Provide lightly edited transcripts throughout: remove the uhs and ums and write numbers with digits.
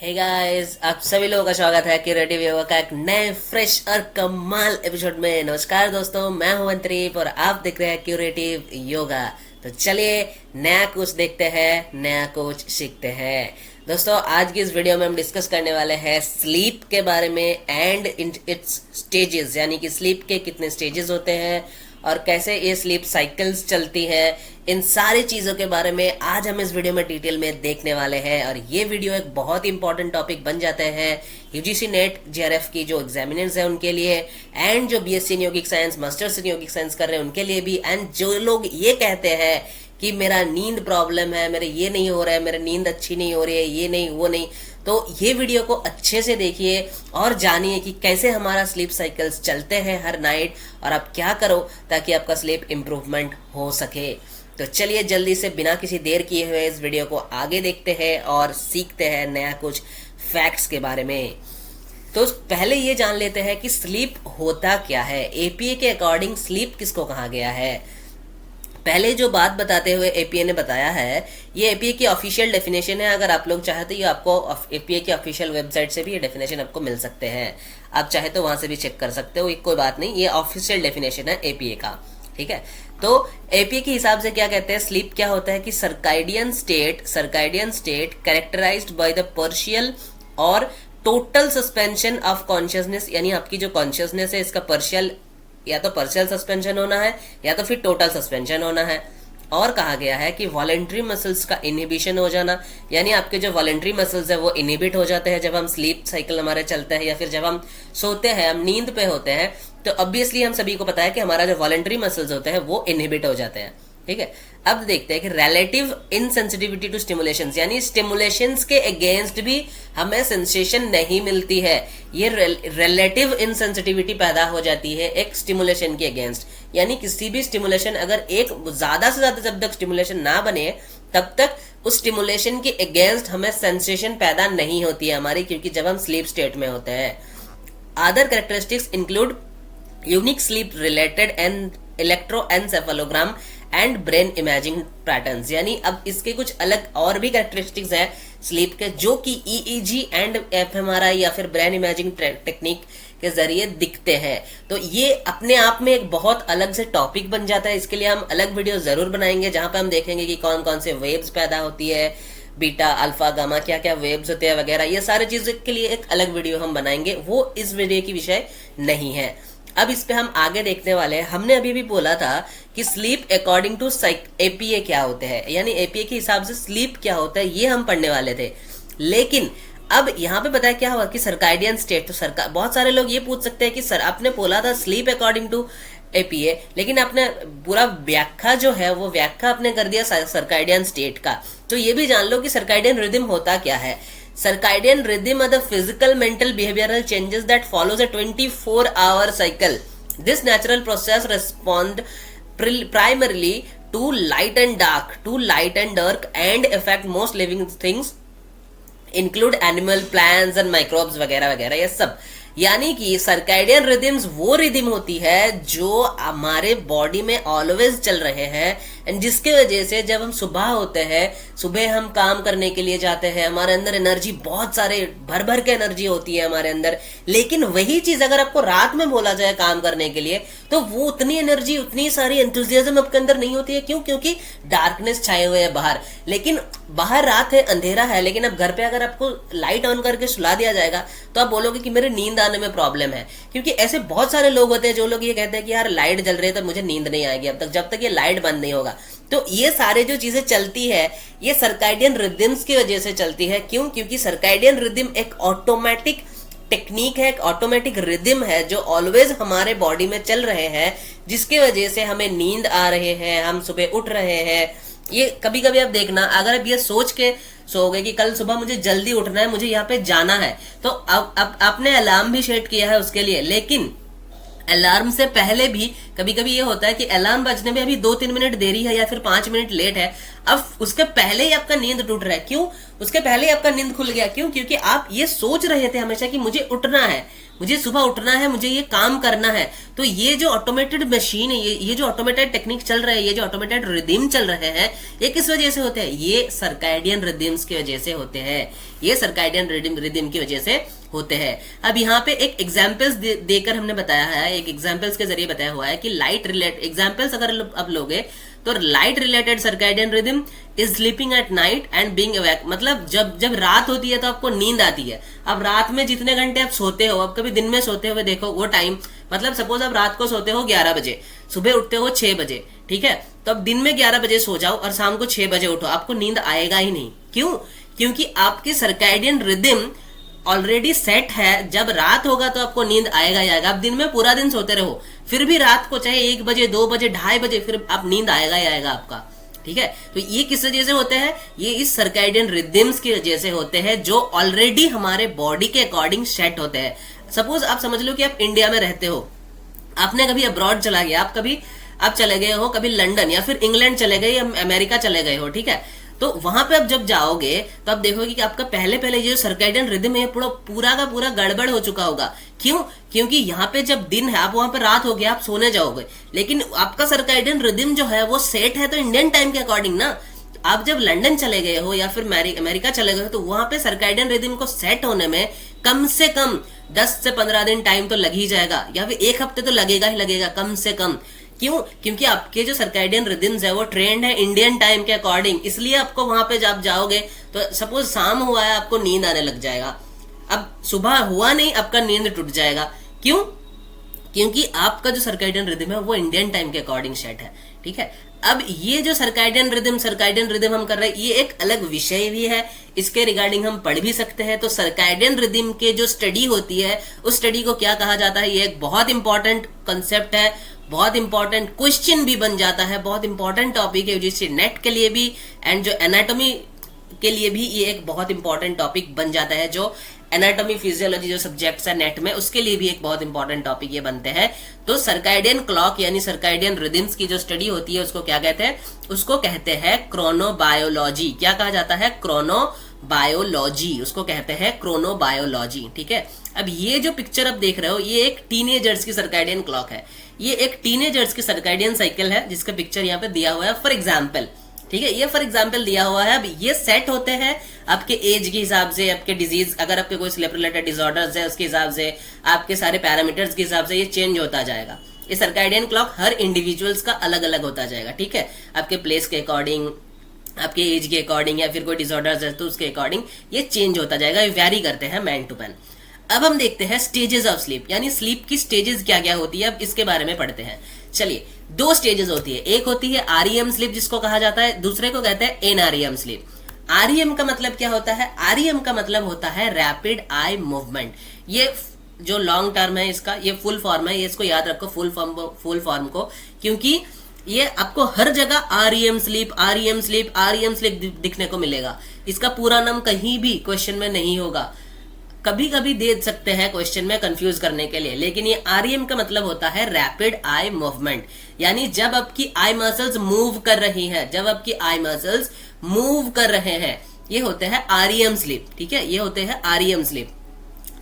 Hey guys, आप सभी लोगों का स्वागत है क्यूरेटिव योगा का एक नए फ्रेश और कमाल एपिसोड में। नमस्कार दोस्तों, मैं हूं अंतरीप और आप देख रहे हैं क्यूरेटिव योगा। तो चलिए नया कुछ देखते हैं, नया कुछ सीखते हैं। दोस्तों, आज की इस वीडियो में हम डिस्कस करने वाले हैं स्लीप के बारे में एंड इन इट्स स्टेजेस, यानी कि स्लीप के कितने स्टेजेस होते हैं और कैसे ये स्लीप साइकिल्स चलती है। इन सारी चीज़ों के बारे में आज हम इस वीडियो में डिटेल में देखने वाले हैं और ये वीडियो एक बहुत इंपॉर्टेंट टॉपिक बन जाते हैं यूजीसी नेट जेआरएफ की जो एग्जामिनर्स हैं उनके लिए, एंड जो बीएससी इन यौगिक साइंस, मास्टर्स इन यौगिक साइंस कर रहे हैं उनके लिए भी, एंड जो लोग ये कहते हैं कि मेरा नींद प्रॉब्लम है, मेरे ये नहीं हो रहा है, मेरी नींद अच्छी नहीं हो रही है, ये नहीं वो नहीं। तो ये वीडियो को अच्छे से देखिए और जानिए कि कैसे हमारा स्लीप साइकिल्स चलते हैं हर नाइट और आप क्या करो ताकि आपका स्लीप इम्प्रूवमेंट हो सके। तो चलिए जल्दी से बिना किसी देर किए हुए इस वीडियो को आगे देखते हैं और सीखते हैं नया कुछ फैक्ट्स के बारे में। तो पहले ये जान लेते हैं कि स्लीप होता क्या है। एपीए के अकॉर्डिंग स्लीप किसको कहा गया है। पहले जो बात बताते हुए एपीए ने बताया है, ये एपीए की ऑफिशियल डेफिनेशन है। अगर आप लोग चाहे तो ये आपको एपीए की ऑफिशियल वेबसाइट से भी ये डेफिनेशन आपको मिल सकते हैं, आप चाहे तो वहां से भी चेक कर सकते हो, कोई बात नहीं। ये ऑफिशियल डेफिनेशन है एपीए का, ठीक है। तो एपीए के हिसाब से क्या कहते हैं, स्लीप क्या होता है कि circadian state characterized by the partial और टोटल सस्पेंशन ऑफ कॉन्शियसनेस, यानी आपकी जो कॉन्शियसनेस है इसका पार्शियल या तो पार्शियल सस्पेंशन होना है या तो फिर टोटल सस्पेंशन होना है। और कहा गया है कि वॉलेंट्री मसल्स का इनहिबिशन हो जाना, यानी आपके जो वॉलेंट्री मसल्स है वो इनहिबिट हो जाते हैं जब हम स्लीप साइकिल हमारे चलते हैं या फिर जब हम सोते हैं, हम नींद पे होते हैं। तो ऑब्वियसली हम सभी को पता है कि हमारा जो वॉलेंट्री मसल्स होते हैं वो इनहिबिट हो जाते हैं, ठीक है। अब देखते हैं कि रिलेटिव इनसेंसिटिविटी टू स्टिमुलेशंस, यानी स्टिमुलेशंस के अगेंस्ट भी हमें सेंसेशन नहीं मिलती है। ये रिलेटिव इनसेंसिटिविटी पैदा हो जाती है एक स्टिमुलेशन के अगेंस्ट, यानी किसी भी स्टिमुलेशन अगर एक ज्यादा से ज्यादा जब तक स्टिमुलेशन ना बने तब तक उस स्टिमुलेशन के अगेंस्ट हमें सेंसेशन पैदा नहीं होती है हमारी, क्योंकि जब हम स्लीप स्टेट में होते हैं। Other characteristics include unique sleep related and electroencephalogram and brain imaging patterns, यानी अब इसके कुछ अलग और भी कैरेक्टरिस्टिक्स हैं स्लीप के जो कि ईईजी एंड एफएमआरआई या फिर ब्रेन इमेजिंग टेक्निक के जरिए दिखते हैं। तो ये अपने आप में एक बहुत अलग से टॉपिक बन जाता है। इसके लिए हम अलग वीडियो जरूर बनाएंगे जहां पे हम देखेंगे कि कौन कौन से वेव्स पैदा होती है, बीटा अल्फा गामा क्या क्या वेव्स होते हैं वगैरह, ये सारी चीजों के लिए एक अलग वीडियो हम बनाएंगे, वो इस वीडियो की विषय नहीं है। अब इस पे हम आगे देखने वाले हैं। हमने अभी भी बोला था कि स्लीप अकॉर्डिंग टू एपीए क्या होते हैं, यानी एपीए के हिसाब से स्लीप क्या होता है, ये हम पढ़ने वाले थे। लेकिन अब यहाँ पे बताया क्या हुआ कि सर्काइडियन स्टेट, तो बहुत सारे लोग ये पूछ सकते हैं कि सर आपने बोला था स्लीप अकॉर्डिंग टू एपीए, लेकिन आपने पूरा व्याख्या जो है वो व्याख्या आपने कर दिया सर्काइडियन स्टेट का। तो ये भी जान लो कि सर्काइडियन रिदम होता क्या है। Circadian rhythm are the physical, mental, behavioral changes that follows a 24-hour cycle. This natural process respond primarily to light and dark, and affect most living things, include animal, plants and microbes वगैरह वगैरह, ये सब। यानी कि सर्काइडियन rhythms वो rhythm होती है जो हमारे बॉडी में ऑलवेज चल रहे हैं, एंड जिसके वजह से जब हम सुबह होते हैं, सुबह हम काम करने के लिए जाते हैं, हमारे अंदर एनर्जी बहुत सारे भर भर के एनर्जी होती है हमारे अंदर। लेकिन वही चीज अगर आपको रात में बोला जाए काम करने के लिए तो वो उतनी एनर्जी, उतनी सारी एंथुसियाज्म आपके अंदर नहीं होती है। क्यों? क्योंकि डार्कनेस छाए हुए है बाहर। लेकिन बाहर रात है, अंधेरा है, लेकिन अब घर पे अगर आपको लाइट ऑन करके सुला दिया जाएगा तो आप बोलोगे कि मेरे नींद आने में प्रॉब्लम है। क्योंकि ऐसे बहुत सारे लोग होते हैं जो लोग ये कहते हैं कि यार लाइट जल रही है तो मुझे नींद नहीं आएगी अब तक, जब तक ये लाइट बंद नहीं होगा। तो ये सारे जो चीजें चलती है ये सर्काइडियन रिदम्स की वजह से चलती है। क्यों? क्योंकि सर्काइडियन रिदम एक ऑटोमेटिक टेक्निक है, एक ऑटोमेटिक रिदम है जो ऑलवेज हमारे बॉडी में चल रहे हैं, जिसकी वजह से हमें नींद आ रहे हैं, हम सुबह उठ रहे हैं। ये कभी कभी आप देखना, अगर आप ये सोच के सोओगे कि कल सुबह मुझे जल्दी उठना है, मुझे यहाँ पे जाना है, तो अब आपने अलार्म भी सेट किया है उसके लिए, लेकिन अलार्म से पहले भी कभी कभी ये होता है कि अलार्म बजने में अभी 2-3 मिनट देरी है या फिर 5 मिनट लेट है, अब उसके पहले ही आपका नींद टूट रहा है। क्यों? उसके पहले ही आपका नींद खुल गया। क्यों? क्योंकि आप ये सोच रहे थे हमेशा कि मुझे उठना है, मुझे सुबह उठना है, मुझे ये काम करना है। तो ये जो ऑटोमेटेड मशीन है, ये जो ऑटोमेटेड टेक्निक चल रहा है, ये जो ऑटोमेटेड रिदम चल रहे हैं, ये किस वजह से होते हैं? ये सर्कैडियन रिदम्स की वजह से होते हैं। ये सर्कैडियन रिदम की वजह से होते हैं। अब यहाँ पे एक एग्जाम्पल्स देकर हमने बताया है, एक एग्जाम्पल्स के जरिए बताया हुआ है कि लाइट रिलेटेड एग्जाम्पल्स अगर अब लोगे तो light related circadian rhythm is sleeping at night and being awake. मतलब जब रात होती है तो आपको नींद आती है। अब रात में जितने घंटे आप सोते हो, अब कभी दिन में सोते हुए देखो वो टाइम, मतलब सपोज आप रात को सोते हो 11 बजे, सुबह उठते हो 6 बजे, ठीक है? तो अब दिन में 11 बजे सो जाओ और शाम को 6 बजे उठो, आपको नींद आएगा ही नहीं। क्यों? क्योंकि आपकी सर्कैडियन रिदम ऑलरेडी सेट है। जब रात होगा तो आपको नींद आएगा ही आएगा। आप दिन में पूरा दिन सोते रहो, फिर भी रात को चाहे 1 बजे, 2 बजे, 2:30 बजे, फिर आप नींद आएगा ही आएगा आपका, ठीक है? तो ये किस वजह से होते हैं? ये इस सर्कैडियन रिदम्स की वजह से होते हैं, जो ऑलरेडी हमारे बॉडी के अकॉर्डिंग सेट होते हैं। सपोज आप समझ लो कि आप इंडिया में रहते हो, आपने कभी अब्रॉड चला गया, आप चले गए हो कभी लंदन या फिर इंग्लैंड चले गए या अमेरिका चले गए हो, ठीक है? तो वहां पे आप जब जाओगे तो आप देखोगे कि आपका पहले ये जो सर्कैडियन रिदम है पूरा का पूरा गड़बड़ हो चुका होगा। क्यों? क्योंकि यहाँ पे जब दिन है, आप वहां पे रात हो गया, आप सोने जाओगे, लेकिन आपका सर्कैडियन रिदम जो है वो सेट है तो इंडियन टाइम के अकॉर्डिंग ना। आप जब लंदन चले गए हो या फिर अमेरिका चले गए हो तो वहां पे सर्कैडियन रिदम को सेट होने में कम से कम 10 से 15 दिन टाइम तो लग ही जाएगा, या फिर 1 हफ्ते तो लगेगा ही लगेगा कम से कम। क्यों? क्योंकि आपके जो सर्कैडियन रिदम्स है वो ट्रेंड है इंडियन टाइम के अकॉर्डिंग, इसलिए आपको वहां पे जब जाओगे तो सपोज शाम हुआ है, आपको नींद आने लग जाएगा। अब सुबह हुआ नहीं, आपका नींद टूट जाएगा। क्यों? क्योंकि आपका जो सर्कैडियन रिदम है वो इंडियन टाइम के अकॉर्डिंग सेट है, ठीक है? अब ये जो सर्कैडियन रिदम हम कर रहे हैं, ये एक अलग विषय भी है, इसके रिगार्डिंग हम पढ़ भी सकते हैं। तो सर्कैडियन रिदम के जो स्टडी होती है, उस स्टडी को क्या कहा जाता है? ये एक बहुत इंपॉर्टेंट कंसेप्ट है, बहुत इंपॉर्टेंट क्वेश्चन भी बन जाता है, बहुत इंपॉर्टेंट टॉपिक है, जिससे नेट के लिए भी एंड जो एनाटॉमी के लिए भी ये एक बहुत इंपॉर्टेंट टॉपिक बन जाता है। जो एनाटॉमी फिजियोलॉजी जो सब्जेक्ट्स है नेट में, उसके लिए भी एक बहुत इंपॉर्टेंट टॉपिक ये बनते हैं। तो सर्कैडियन क्लॉक यानी सर्कैडियन रिदम्स की जो स्टडी होती है उसको क्या कहते हैं? उसको कहते हैं क्रोनोबायोलॉजी। क्या कहा जाता है? क्रोनोबायोलॉजी, उसको कहते हैं क्रोनोबायोलॉजी, ठीक है? अब ये जो पिक्चर आप देख रहे हो, ये एक टीनेजर्स की सर्कैडियन क्लॉक है, ये एक टीनेजर्स की सर्कैडियन साइकिल है, जिसका पिक्चर यहाँ पे दिया हुआ है फॉर एग्जाम्पल, ठीक है? ये फॉर एग्जाम्पल दिया हुआ है। अब ये सेट होते हैं आपके एज के हिसाब से, आपके डिजीज, अगर आपके कोई स्लीप रिलेटेड डिसऑर्डर्स है उसके हिसाब से, आपके सारे पैरामीटर्स के हिसाब से ये चेंज होता जाएगा। ये सर्कैडियन क्लॉक हर इंडिविजुअल्स का अलग अलग होता जाएगा, ठीक है? आपके प्लेस के अकॉर्डिंग, आपके एज के अकॉर्डिंग, या फिर कोई डिसऑर्डर्स है तो उसके अकॉर्डिंग ये चेंज होता जाएगा, ये वेरी करते हैं मैन टू मैन। अब हम देखते हैं स्टेजेस ऑफ स्लीप, यानी स्लीप की स्टेजेस क्या क्या होती है, अब इसके बारे में पढ़ते हैं। चलिए, 2 स्टेजेस होती है, एक होती है आरईएम स्लीप जिसको कहा जाता है, दूसरे को कहते हैं एनआरईएम स्लीप। आरईएम का मतलब क्या होता है? आरईएम का मतलब होता है रैपिड आई मूवमेंट। ये जो लॉन्ग टर्म है इसका, ये फुल फॉर्म है, ये इसको याद रखो फुल फॉर्म को, क्योंकि ये आपको हर जगह आरईएम स्लीप दिखने को मिलेगा। इसका पूरा नाम कहीं भी क्वेश्चन में नहीं होगा, कभी कभी दे सकते हैं क्वेश्चन में कंफ्यूज करने के लिए, लेकिन ये आरईएम का मतलब होता है रैपिड आई मूवमेंट, यानी जब आपकी आई मसल्स मूव कर रही हैं, जब आपकी आई मसल्स मूव कर रहे हैं, ये होते हैं आरईएम स्लीप, ठीक है? ये होते हैं आरईएम स्लीप।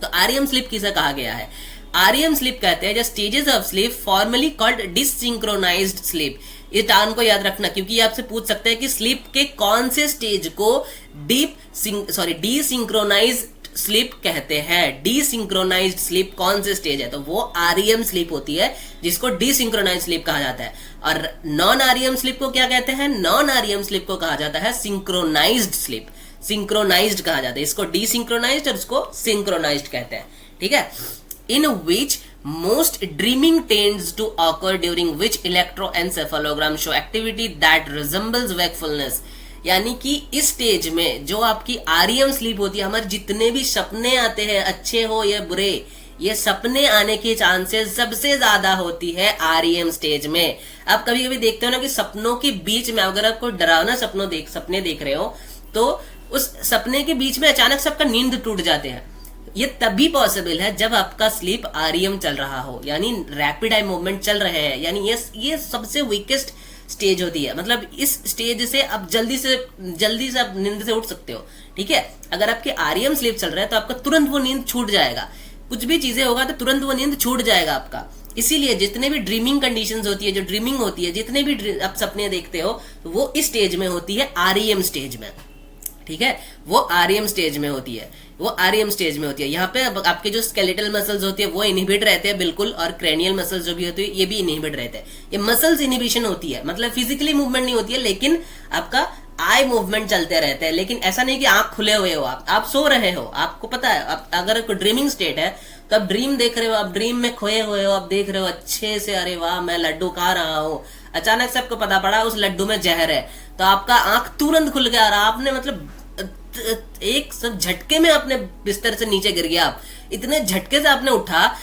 तो आरईएम स्लीप किसे कहा गया है? आरईएम स्लीप कहते हैं जो stages of sleep formerly called desynchronized sleep. इस टर्म को याद रखना, क्योंकि ये आपसे पूछ सकते हैं कि स्लीप के कौन से स्टेज को डिसिंक्रोनाइज्ड स्लीप कहते हैं। डिसिंक्रोनाइज्ड स्लीप कौन से स्टेज है? तो वो आरईएम स्लीप होती है, जिसको डिसिंक्रोनाइज्ड स्लीप कहा जाता है। और नॉन आरईएम स्लीप को क्या कहते हैं? नॉन आरईएम स्लीप को कहा जाता है सिंक्रोनाइज्ड स्लीप। सिंक्रोनाइज्ड कहा जाता है इसको, डिसिंक्रोनाइज्ड और उसको सिंक्रोनाइज्ड कहते हैं, ठीक है? इन विच most dreaming tends to occur during which electroencephalogram show activity that resembles wakefulness। यानी कि इस स्टेज में जो आपकी आरईएम स्लीप होती है, हमारे जितने भी सपने आते हैं, अच्छे हो या बुरे, ये सपने आने की चांसेस सबसे ज्यादा होती है आरईएम स्टेज में। आप कभी कभी देखते हो ना कि सपनों के बीच में अगर आप कोई डरावना सपने देख रहे हो तो उस सपने के बीच में अचानक से आपका नींद टूट जाते हैं। ये तभी पॉसिबल है जब आपका स्लीप आरईएम चल रहा हो, यानी रैपिड आई मूवमेंट चल रहे हैं, यानी ये सबसे वीकेस्ट स्टेज होती है। मतलब इस स्टेज से आप जल्दी से आप नींद से उठ सकते हो, ठीक है। अगर आपके आरईएम स्लीप चल रहा है तो आपका तुरंत वो नींद छूट जाएगा, कुछ भी चीजें होगा तो तुरंत वो नींद छूट जाएगा आपका। इसीलिए जितने भी ड्रीमिंग कंडीशंस होती है, जो ड्रीमिंग होती है, जितने भी आप सपने देखते हो, वो इस स्टेज में होती है, आरईएम स्टेज में, ठीक है। वो आरईएम स्टेज में होती है, वो आरईएम स्टेज में होती है। यहाँ पे आपके जो स्केलेटल मसल्स होती है वो इनहिबिट रहते हैं बिल्कुल, और क्रेनियल मसल्स जो भी होती है ये भी इनहिबिट रहते हैं। ये मसल्स इनहिबिशन होती है, मतलब फिजिकली मूवमेंट नहीं होती है, लेकिन आपका आई मूवमेंट चलते रहते हैं। लेकिन ऐसा नहीं कि आंख खुले हुए हो, आप सो रहे हो, आपको पता है। आप अगर कोई ड्रीमिंग स्टेट है तो आप ड्रीम देख रहे हो, आप ड्रीम में खोए हुए हो, आप देख रहे हो अच्छे से, अरे वाह मैं लड्डू खा रहा हूँ, अचानक से आपको पता पड़ा उस लड्डू में जहर है, तो आपका आंख तुरंत खुल गया और आपने मतलब एक सब झटके में अपने बिस्तर से नीचे गिर गया। आप इतने झटके से आपने उठा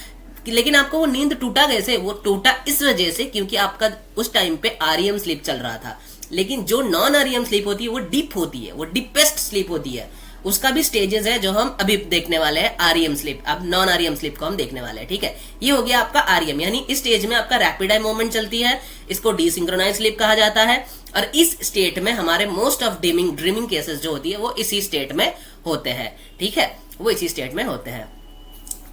लेकिन आपको वो नींद टूटा कैसे? वो टूटा इस वजह से क्योंकि आपका उस टाइम पे आरईएम स्लीप चल रहा था। लेकिन जो नॉन आरईएम स्लीप होती है वो डीप होती है, वो डीपेस्ट स्लीप होती है। उसका भी स्टेजेस है जो हम अभी देखने वाले हैं, आरईएम स्लीप। अब नॉन आरईएम स्लीप को हम देखने वाले हैं, ठीक है। ये हो गया आपका आरईएम, यानी इस स्टेज में आपका रैपिड आई मूवमेंट चलती है, इसको डीसिंक्रोनाइज स्लीप कहा जाता है। और इस स्टेट में हमारे मोस्ट ऑफ ड्रीमिंग केसेस जो होती है वो इसी स्टेट में होते हैं, ठीक है, वो इसी स्टेट में होते हैं।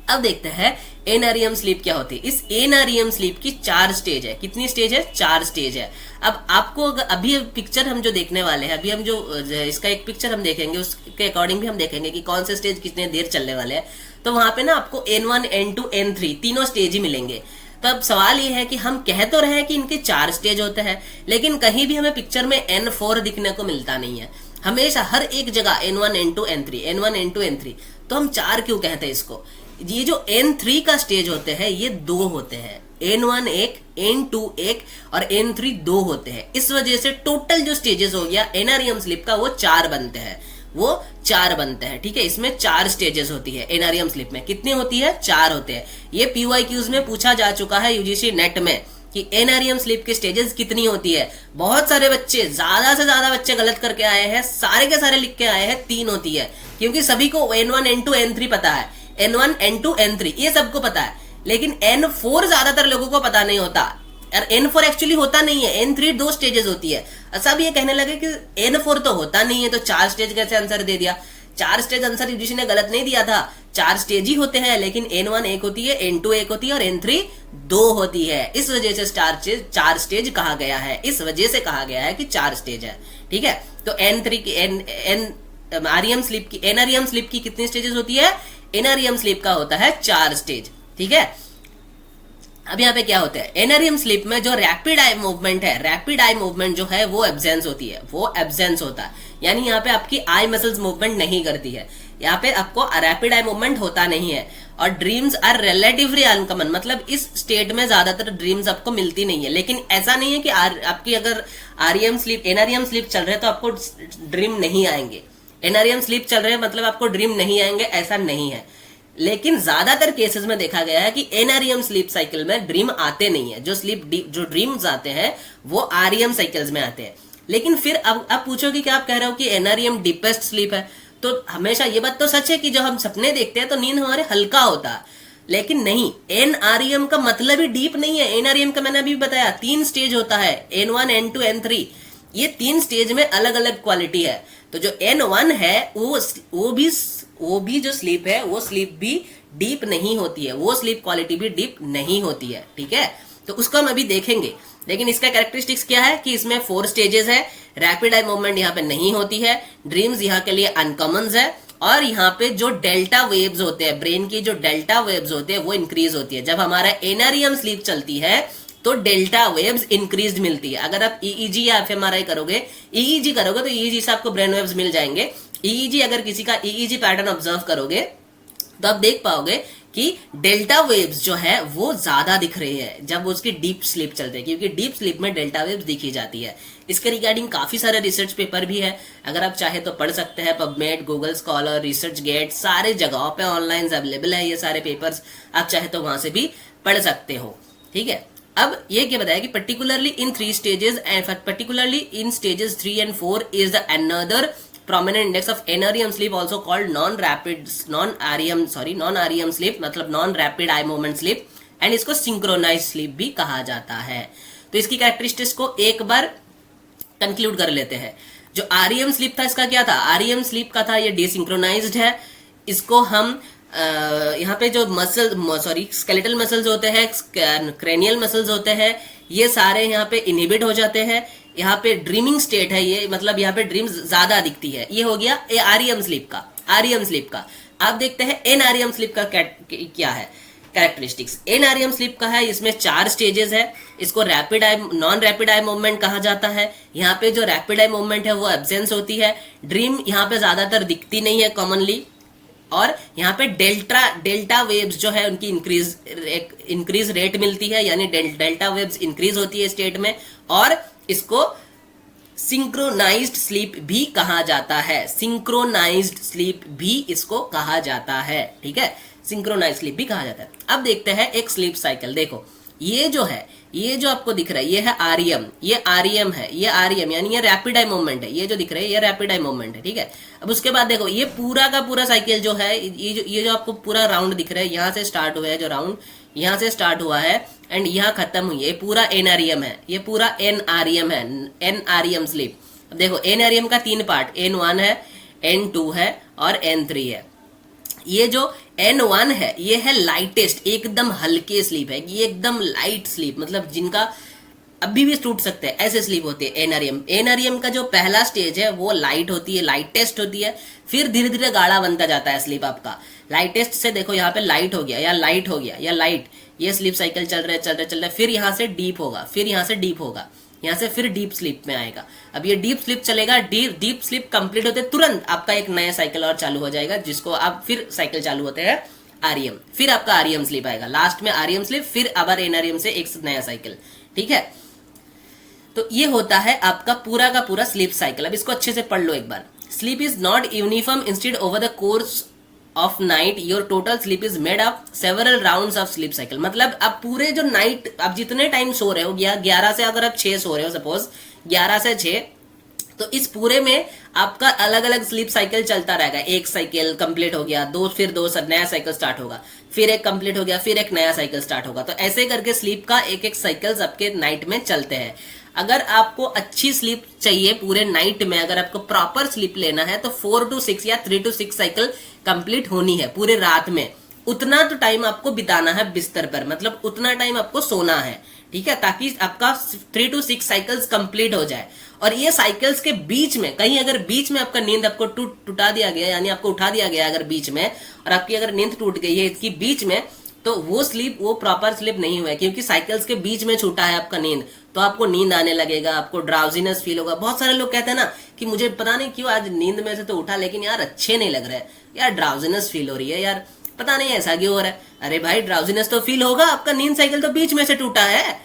अब देखते हैं एनआरईएम स्लीप क्या होती है। इस एनआरईएम स्लीप की 4 स्टेज है। कितनी स्टेज है? 4 स्टेज है। अब आपको अभी पिक्चर हम जो देखने वाले हैं, अभी हम जो इसका एक पिक्चर हम देखेंगे, उसके अकॉर्डिंग भी हम देखेंगे कि कौन से स्टेज कितने देर चलने वाले हैं। तो वहां पे ना आपको N1, N2, N3 तीनों स्टेज ही मिलेंगे। तो अब सवाल ये है कि हम कह तो रहे हैं कि इनके 4 स्टेज होते हैं, लेकिन कहीं भी हमें पिक्चर में N4 दिखने को मिलता नहीं है। हमेशा हर एक जगह N1, N2, N3, N1, N2, N3। तो हम 4 क्यों कहते हैं इसको? ये जो N3 का स्टेज होते हैं ये 2 होते हैं। N1 एक, N2 एक और N3 2 होते हैं। इस वजह से टोटल जो स्टेजेस हो गया एनआरईएम स्लीप का वो 4 बनते हैं, वो 4 बनते हैं, ठीक है। इसमें 4 स्टेजेस होती है एनआरईएम स्लीप में। कितनी होती है? 4 होते हैं। ये पीवाईक्यूज में पूछा जा चुका है यूजीसी नेट में कि एनआरईएम स्लीप के स्टेजेस कितनी होती है। बहुत सारे बच्चे, ज्यादा से ज्यादा बच्चे गलत करके आए हैं, सारे के सारे लिख के आए हैं 3 होती है, क्योंकि सभी को N1, N2, N3 पता है। N1, N2, N3 ये सबको पता है, लेकिन N4 ज्यादातर लोगों को पता नहीं होता। और N4 एक्चुअली होता नहीं है, N3 2 स्टेजेस होती है। सब ये कहने लगे कि N4 तो होता नहीं है, तो 4 स्टेज कैसे आंसर दे दिया? 4 स्टेज आंसर यूजीसी ने गलत नहीं दिया था, 4 स्टेज ही होते हैं, लेकिन N1 एक होती है, N2 एक होती है और N3 2 होती है। इस वजह से 4 स्टेज कहा गया है, इस वजह से कहा गया है कि 4 स्टेज है, ठीक है। तो N3 की आरईएम स्लीप की, एनआरईएम स्लीप की कितनी स्टेजेस होती है? एनआरईएम स्लीप का होता है 4 स्टेज, ठीक है। अब यहाँ पे क्या होता है? एनआरईएम स्लीप में जो रैपिड आई मूवमेंट है, रैपिड आई मूवमेंट जो है वो एब्सेंस होती है, वो एब्सेंस होता है, यानी यहाँ पे आपकी आई मसल्स मूवमेंट नहीं करती है, यहाँ पे आपको रैपिड आई मूवमेंट होता नहीं है। और ड्रीम्स आर रिलेटिवली अनकॉमन, मतलब इस स्टेट में ज्यादातर ड्रीम्स आपको मिलती नहीं है। लेकिन ऐसा नहीं है कि आपकी अगर आरईएम स्लीप, एनआरईएम स्लीप चल रहे हैं तो आपको ड्रीम नहीं आएंगे। एनआरईएम स्लीप चल रहे हैं मतलब आपको ड्रीम नहीं आएंगे, ऐसा नहीं है। लेकिन ज्यादातर केसेस में देखा गया है कि एनआरईएम स्लीप साइकिल में ड्रीम आते नहीं है। जो ड्रीम्स आते हैं वो आरईएम साइकिल्स में आते हैं। लेकिन फिर अब पूछोगे कि आप कह रहे हो कि एनआरईएम डीपेस्ट स्लीप है, तो हमेशा ये बात तो सच है कि जब हम सपने देखते हैं तो नींद हमारे हल्का होता है, लेकिन नहीं, एनआरईएम का मतलब ही डीप नहीं है। एनआरईएम का मैंने अभी बताया 3 स्टेज होता है, N1, N2, N3। ये 3 स्टेज में अलग अलग क्वालिटी है। तो जो N1 है वो भी जो स्लीप है वो स्लीप भी डीप नहीं होती है, वो स्लीप क्वालिटी भी डीप नहीं होती है, ठीक है। तो उसको हम अभी देखेंगे। लेकिन इसका कैरेक्टरिस्टिक्स क्या है कि इसमें 4 स्टेजेस है, रैपिड आई मूवमेंट यहाँ पे नहीं होती है, ड्रीम्स यहाँ के लिए अनकॉमन है, और यहाँ पे जो डेल्टा वेव्स होते हैं, ब्रेन की जो डेल्टा वेव्स होते हैं वो इंक्रीज होती है। जब हमारा एनआरईएम स्लीप चलती है तो डेल्टा वेव्स इंक्रीज मिलती है। अगर आप ईईजी या एफएमआरआई करोगे, ईईजी करोगे तो ईईजी से आपको ब्रेन वेव्स मिल जाएंगे। ईईजी, अगर किसी का ईईजी पैटर्न ऑब्जर्व करोगे तो आप देख पाओगे कि डेल्टा वेव्स जो है वो ज्यादा दिख रही है जब उसकी डीप स्लीप चलती है, क्योंकि डीप स्लीप में डेल्टा वेव्स दिखी जाती है। इसके रिगार्डिंग काफी सारे रिसर्च पेपर भी है, अगर आप चाहे तो पढ़ सकते हैं। PubMed, Google Scholar, Research Gate, सारे जगहों पे ऑनलाइन अवेलेबल है ये सारे पेपर्स, आप चाहे तो वहां से भी पढ़ सकते हो, ठीक है। अब ये क्या बताया कि particularly in 3 stages and particularly in stages 3 and 4 is the another prominent index of NREM sleep, also called non-REM sleep, मतलब non rapid eye movement sleep, and इसको सिंक्रोनाइज स्लीप भी कहा जाता है। तो इसकी कैरेक्टरिस्टिक्स को एक बार कंक्लूड कर लेते हैं। जो आरईएम स्लीप था इसका क्या था, आरईएम स्लीप का था ये डिसिंक्रोनाइज्ड है। इसको हम यहाँ पे जो स्केलेटल मसल्स होते हैं, क्रेनियल मसल्स होते हैं, ये सारे यहाँ पे इनहिबिट हो जाते हैं। यहाँ पे ड्रीमिंग स्टेट है ये, मतलब यहाँ पे ड्रीम्स ज्यादा दिखती है। ये हो गया आरईएम स्लीप का, आरईएम स्लीप का। आप देखते हैं एनआरईएम स्लीप का क्या है कैरेक्टरिस्टिक्स। एनआरईएम स्लीप का है, इसमें 4 स्टेजेस है। इसको rapid eye, non rapid eye movement कहा जाता है। यहाँ पे जो रैपिड आई मूवमेंट है वो एब्सेंस होती है। ड्रीम यहाँ पे ज्यादातर दिखती नहीं है कॉमनली। और यहाँ पे डेल्टा वेव्स जो है उनकी इंक्रीज रेट मिलती है, यानी डेल्टा वेव्स इंक्रीज होती है स्टेट में। और इसको सिंक्रोनाइज्ड स्लीप भी कहा जाता है, सिंक्रोनाइज्ड स्लीप भी इसको कहा जाता है, ठीक है, सिंक्रोनाइज्ड स्लीप भी कहा जाता है। अब देखते हैं एक स्लीप साइकिल। देखो ये जो है, ये जो आपको दिख रहा है ये है आरईएम, ये आरईएम है, ये आरईएम यानी ये रैपिड आई मूवमेंट है। ये जो दिख रहा है ये रैपिड आई मूवमेंट है, ठीक है। अब उसके बाद देखो ये पूरा का पूरा साइकिल जो है, ये जो आपको पूरा राउंड दिख रहा है, यहाँ से स्टार्ट हुआ है जो राउंड, यहाँ से स्टार्ट हुआ है एंड यहाँ खत्म हुई है, ये पूरा एनआरईएम है, ये पूरा एनआरईएम है, एनआरईएम स्लीप। अब देखो एनआरईएम का 3 पार्ट, N1 है, N2 है और N3 है। ये जो N1 है ये है लाइटेस्ट, एकदम हल्के स्लीप है, ये एकदम लाइट स्लीप, मतलब जिनका अभी भी टूट सकते हैं ऐसे स्लीप होती है एनआरईएम। एनआरईएम का जो पहला स्टेज है वो लाइट होती है, लाइटेस्ट होती है, फिर धीरे धीरे गाढ़ा बनता जाता है स्लीप आपका। लाइटेस्ट से देखो यहाँ पे लाइट हो गया या लाइट हो गया या लाइट, ये स्लीप साइकिल चल रहा है, फिर यहाँ से डीप होगा, फिर यहाँ से डीप होगा, यहाँ से फिर डीप स्लीप में आएगा। अब ये डीप स्लीप चलेगा, डीप स्लीप कंप्लीट होते तुरंत आपका एक नया साइकिल और चालू हो जाएगा, जिसको आप फिर साइकिल चालू होते हैं आरईएम, फिर आपका आरईएम स्लीप आएगा, लास्ट में आरईएम स्लीप, फिर अबर एनआरईएम से एक नया साइकिल, ठीक है। तो ये होता है आपका पूरा का पूरा स्लीप साइकिल। अब इसको अच्छे से पढ़ लो एक बार। Sleep is not uniform, instead over the course of night your total sleep is made up several rounds of sleep cycle. मतलब आप पूरे जो नाइट आप जितने टाइम सो रहे हो, 11 से अगर आप 6 सो रहे हो, सपोज 11 से 6, तो इस पूरे में आपका अलग अलग स्लीप साइकिल चलता रहेगा। एक साइकिल कंप्लीट हो गया, फिर दो नया साइकिल स्टार्ट होगा, फिर एक कंप्लीट हो गया, फिर एक नया साइकिल स्टार्ट होगा। तो ऐसे करके स्लीप का एक एक साइकिल्स आपके नाइट में चलते हैं। अगर आपको अच्छी स्लीप चाहिए पूरे नाइट में, अगर आपको प्रॉपर स्लीप लेना है तो 4 to 6 या 3 to 6 साइकिल कंप्लीट होनी है पूरे रात में। उतना तो टाइम आपको बिताना है बिस्तर पर, मतलब उतना टाइम आपको सोना है, ठीक है, ताकि आपका 3 to 6 साइकिल्स कंप्लीट हो जाए। और ये साइकिल्स के बीच में कहीं अगर बीच में आपका नींद आपको टूटा दिया गया, यानी आपको उठा दिया गया अगर बीच में, और आपकी अगर नींद टूट गई है इसकी बीच में, तो वो स्लीप, वो प्रॉपर स्लीप नहीं हुआ है, क्योंकि साइकिल्स के बीच में छूटा है आपका नींद। तो आपको नींद आने लगेगा, आपको ड्राउजीनेस फील होगा। बहुत सारे लोग कहते हैं ना कि मुझे पता नहीं क्यों आज नींद में से तो उठा, लेकिन यार अच्छे नहीं लग रहे, यार ड्राउजीनेस फील हो रही है, यार पता नहीं ऐसा क्यों हो रहा है। अरे भाई ड्राउजीनेस तो फील होगा, आपका नींद साइकिल तो बीच में से टूटा है।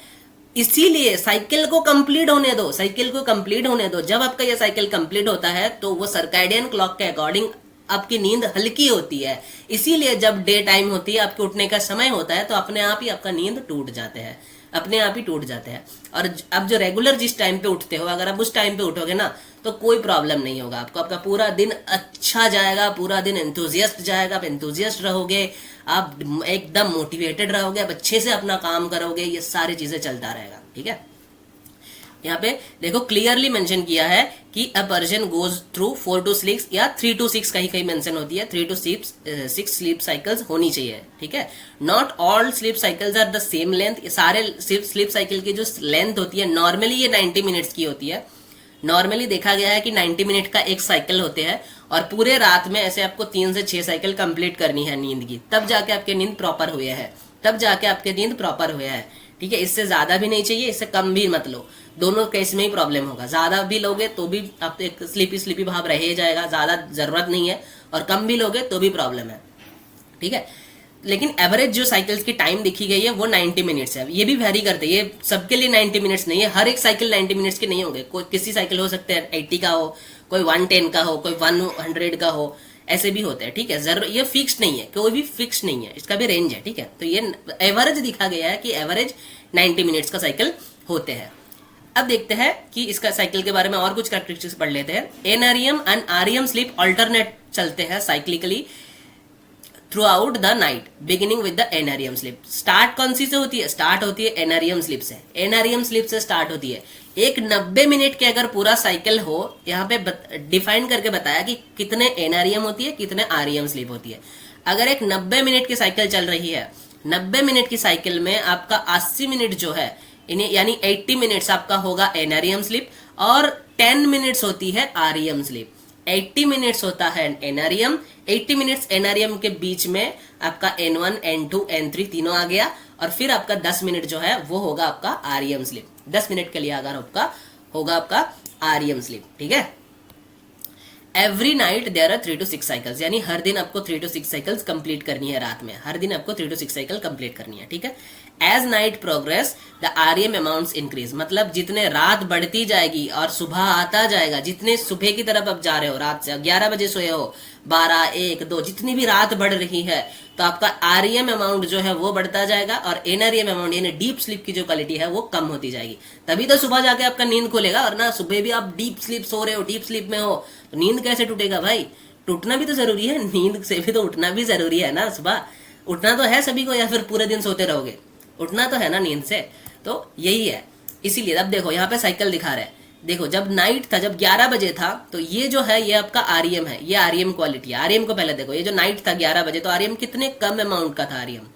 इसीलिए साइकिल को कंप्लीट होने दो, साइकिल को कंप्लीट होने दो। जब आपका ये साइकिल कंप्लीट होता है तो वो सर्कैडियन क्लॉक के अकॉर्डिंग आपकी नींद हल्की होती है। इसीलिए जब डे टाइम होती है, आपके उठने का समय होता है, तो अपने आप ही आपका नींद टूट जाते हैं, अपने आप ही टूट जाते हैं। और अब जो रेगुलर जिस टाइम पे उठते हो, अगर आप उस टाइम पे उठोगे ना तो कोई प्रॉब्लम नहीं होगा आपको। आपका पूरा दिन अच्छा जाएगा, पूरा दिन एंथुजियास्ट जाएगा, आप एंथुजियास्ट रहोगे, आप एकदम मोटिवेटेड रहोगे, आप अच्छे से अपना काम करोगे, ये सारी चीजें चलता रहेगा, ठीक है। यहाँ पे देखो क्लियरली मेंशन किया है कि a person goes through 4 to 6 या 3 to 6 कहीं कहीं मेंशन होती है, 3 to 6 स्लीप साइकिल्स होनी चाहिए, ठीक है। Not all sleep cycles are the same length. सारे स्लीप साइकिल की जो लेंथ होती है नॉर्मली ये 90 मिनट्स की होती है। नॉर्मली देखा गया है कि 90 मिनट का एक साइकिल होते हैं, और पूरे रात में ऐसे आपको 3 से 6 साइकिल कंप्लीट करनी है नींद की, तब जाके आपके नींद प्रॉपर हुए है, तब जाके आपके नींद प्रॉपर हुए है, ठीक है। इससे ज्यादा भी नहीं चाहिए, इससे कम भी मत लो, दोनों केस में ही प्रॉब्लम होगा। ज्यादा भी लोगे तो भी आप एक स्लीपी भाव रह जाएगा, ज्यादा जरूरत नहीं है, और कम भी लोगे तो भी प्रॉब्लम है, ठीक है। लेकिन एवरेज जो साइकिल्स की टाइम देखी गई है वो 90 मिनट्स है। ये भी वेरी करते हैं, ये सबके लिए 90 मिनट्स नहीं है, हर एक साइकिल 90 मिनट्स के नहीं होंगे। कोई किसी साइकिल हो सकते हैं 80 का हो, कोई 110 का हो, कोई 100 का हो, ऐसे भी होते हैं, ठीक है। जरूर ये फिक्स नहीं है, कोई भी फिक्स नहीं है, इसका भी रेंज है, ठीक है। तो ये एवरेज दिखा गया है कि एवरेज 90 मिनट्स का साइकिल होते हैं। अब देखते हैं कि इसका साइकिल के बारे में और कुछ कैरेक्टरिस्टिक्स पढ़ लेते हैं। NREM and REM sleep alternate चलते हैं cyclically through out the night beginning with the NREM sleep. Start कौन सी से होती है? स्टार्ट होती है एनआरईएम स्लीप से। एनआरईएम स्लीप से स्टार्ट होती है। एक 90 मिनट के अगर पूरा साइकिल हो, यहाँ पे डिफाइन करके बताया कि कितने एनआरईएम होती है, कितने आरईएम स्लीप होती है। अगर एक 90 मिनट की साइकिल चल रही है, 90 मिनट की साइकिल में आपका 80 मिनट जो है इन्हें यानी 80 मिनट्स आपका होगा एनआरईएम स्लीप और 10 मिनट्स होती है आरईएम स्लीप। 80 मिनट्स होता है एनआरईएम, 80 मिनट्स एनआरईएम के बीच में आपका N1, N2, N3 तीनों आ गया और फिर आपका 10 मिनट जो है वो होगा आपका आरईएम स्लीप। 10 मिनट के लिए अगर आपका होगा आपका आरईएम स्लीप, ठीक है। Every night there are 3 to 6 cycles, यानी हर दिन आपको 3 to 6 साइकिल्स कंप्लीट करनी है। रात में हर दिन आपको 3 to 6 साइकिल कंप्लीट करनी है, ठीक है। As night progress the REM amounts increase, मतलब जितने रात बढ़ती जाएगी और सुबह आता जाएगा, जितने सुबह की तरफ आप जा रहे हो, रात से 11 बजे सोए हो, 12, 1, 2 जितनी भी रात बढ़ रही है तो आपका आरईएम अमाउंट जो है वो बढ़ता जाएगा और एनआरईएम अमाउंट यानी डीप स्लीप की जो क्वालिटी है वो कम होती जाएगी। तभी तो सुबह जाके आपका नींद खुलेगा, और ना सुबह भी आप डीप स्लीप सो रहे हो, डीप स्लीप में हो तो नींद कैसे टूटेगा भाई? टूटना भी तो जरूरी है, नींद से भी तो उठना भी जरूरी है ना। सुबह उठना तो है सभी को, या फिर पूरे दिन सोते रहोगे? उठना तो है ना नींद से। तो यही है, इसीलिए अब देखो यहाँ पे साइकिल दिखा रहा है। देखो जब नाइट था, जब 11 बजे था तो ये जो है ये आपका आरईएम है, ये आरईएम क्वालिटी है। आरईएम को पहले देखो, ये जो नाइट था 11 बजे तो आरईएम कितने कम अमाउंट का था आरईएम।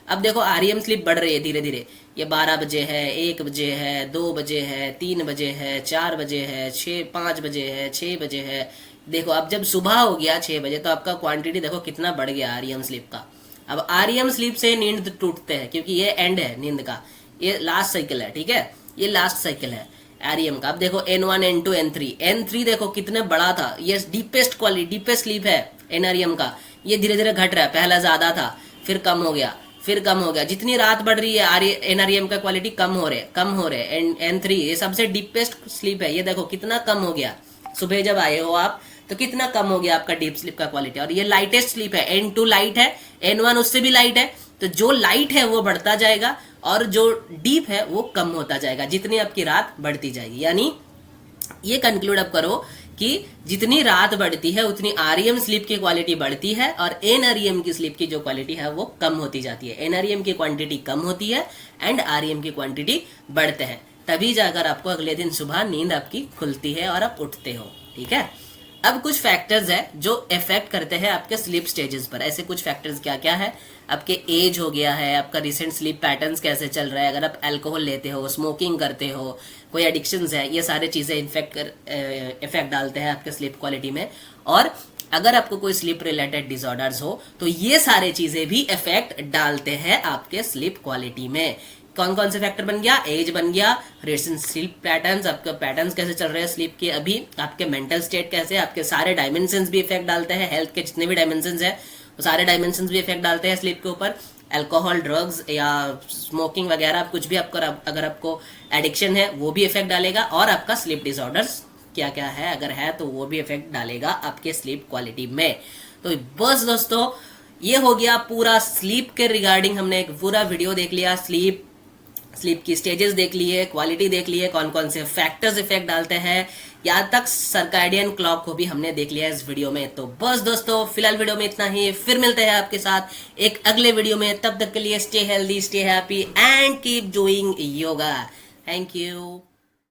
अब देखो आरईएम स्लिप बढ़ रही है धीरे धीरे, ये 12 बजे है, 1 बजे है, 2 बजे है, 3 बजे है, 4 बजे है, 5 बजे है, 6 बजे है। देखो अब जब सुबह हो गया 6 बजे तो आपका क्वांटिटी देखो कितना बढ़ गया आरईएम स्लिप का। अब आरईएम स्लीप से नींद टूटते हैं क्योंकि ये एंड है नींद का, ये लास्ट साइकिल है, ठीक है, ये लास्ट साइकिल है आरईएम का। अब देखो N1, N2, N3 देखो कितने बड़ा था, ये डीपेस्ट क्वालिटी डीपेस्ट स्लीप है एनआरईएम का। ये धीरे धीरे घट रहा है, पहला ज्यादा था फिर कम हो गया, फिर कम हो गया। जितनी रात बढ़ रही है एनआरईएम का क्वालिटी कम हो रहे। N3 ये सबसे डीपेस्ट स्लीप है, ये देखो कितना कम हो गया। सुबह जब आए हो आप तो कितना कम हो गया आपका डीप स्लीप का क्वालिटी। और ये लाइटेस्ट स्लीप है, N2 लाइट है, N1 उससे भी लाइट है। तो जो लाइट है वो बढ़ता जाएगा और जो डीप है वो कम होता जाएगा जितनी आपकी रात बढ़ती जाएगी। यानी ये कंक्लूड आप करो कि जितनी रात बढ़ती है उतनी आरईएम स्लीप की क्वालिटी बढ़ती है और एनआरईएम की स्लीप की जो क्वालिटी है वो कम होती जाती है। एनआरईएम की क्वांटिटी कम होती है एंड आरईएम की क्वांटिटी बढ़ते हैं, तभी जाकर आपको अगले दिन सुबह नींद आपकी खुलती है और आप उठते हो, ठीक है। अब कुछ फैक्टर्स है जो इफेक्ट करते हैं आपके स्लीप स्टेजेस पर। ऐसे कुछ फैक्टर्स क्या क्या है? आपके एज हो गया है, आपका रिसेंट स्लीप पैटर्न्स कैसे चल रहा है, अगर आप अल्कोहल लेते हो, स्मोकिंग करते हो, कोई एडिक्शंस है, ये सारे चीज़ें इफेक्ट डालते हैं आपके स्लीप क्वालिटी में। और अगर आपको कोई स्लीप रिलेटेड डिसऑर्डर्स हो तो ये सारे चीज़ें भी इफेक्ट डालते हैं आपके स्लीप क्वालिटी में। कौन कौन से फैक्टर बन गया? एज बन गया, रिसेंट स्लीप पैटर्न्स, आपके पैटर्न्स कैसे चल रहे हैं स्लीप के अभी, आपके मेंटल स्टेट कैसे, आपके सारे डायमेंशंस भी इफेक्ट डालते हैं। हेल्थ के जितने भी डायमेंशंस है वो सारे डायमेंशंस भी इफेक्ट डालते हैं स्लीप के ऊपर। अल्कोहल, ड्रग्स या स्मोकिंग वगैरह कुछ भी आपको, अगर आपको एडिक्शन है वो भी इफेक्ट डालेगा। और आपका स्लीप डिसऑर्डर्स क्या क्या है अगर है तो वो भी इफेक्ट डालेगा आपके स्लीप क्वालिटी में। तो बस दोस्तों ये हो गया पूरा स्लीप के रिगार्डिंग, हमने एक पूरा वीडियो देख लिया। स्लीप की स्टेजेस देख लिए, क्वालिटी देख लिए, कौन कौन से फैक्टर्स इफेक्ट डालते हैं, यहाँ तक सर्कैडियन क्लॉक को भी हमने देख लिया इस वीडियो में। तो बस दोस्तों फिलहाल वीडियो में इतना ही, फिर मिलते हैं आपके साथ एक अगले वीडियो में। तब तक के लिए stay healthy, stay happy and keep doing yoga. Thank you.